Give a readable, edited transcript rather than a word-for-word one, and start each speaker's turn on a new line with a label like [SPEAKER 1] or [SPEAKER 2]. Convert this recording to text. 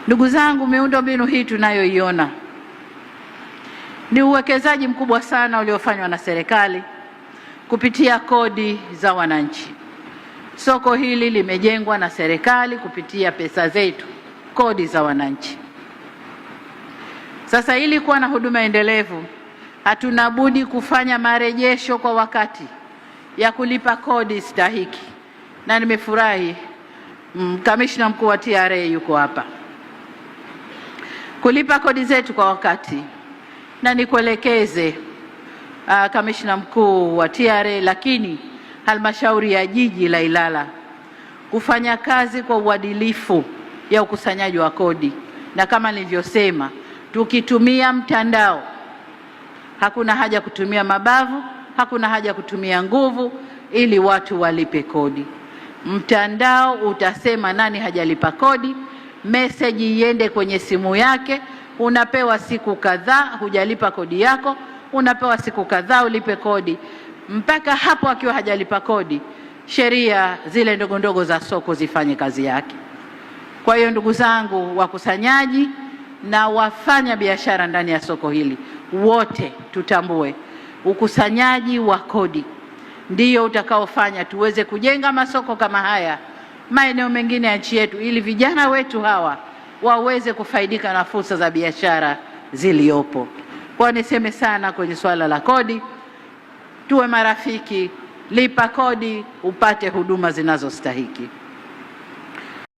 [SPEAKER 1] Ndugu zangu, miundombinu hii tunayoiona ni uwekezaji mkubwa sana uliofanywa na serikali kupitia kodi za wananchi. Soko hili limejengwa na serikali kupitia pesa zetu, kodi za wananchi. Sasa ili kuwa na huduma endelevu, hatuna budi kufanya marejesho kwa wakati ya kulipa kodi stahiki, na nimefurahi kamishna mkuu wa TRA yuko hapa. Kulipa kodi zetu kwa wakati, na nikuelekeze kamishna mkuu wa TRA, lakini halmashauri ya jiji la Ilala kufanya kazi kwa uadilifu ya ukusanyaji wa kodi, na kama nilivyosema, tukitumia mtandao, hakuna haja kutumia mabavu, hakuna haja kutumia nguvu ili watu walipe kodi. Mtandao utasema nani hajalipa kodi, message iende kwenye simu yake, unapewa siku kadhaa hujalipa kodi yako, unapewa siku kadhaa ulipe kodi. Mpaka hapo akiwa hajalipa kodi, sheria zile ndogo ndogo za soko zifanye kazi yake. Kwa hiyo ndugu zangu wakusanyaji na wafanya biashara ndani ya soko hili, wote tutambue ukusanyaji wa kodi ndio utakaofanya tuweze kujenga masoko kama haya maeneo mengine ya nchi yetu, ili vijana wetu hawa waweze kufaidika na fursa za biashara ziliopo. Kwa niseme sana kwenye swala la kodi, tuwe marafiki, lipa kodi upate huduma zinazostahiki.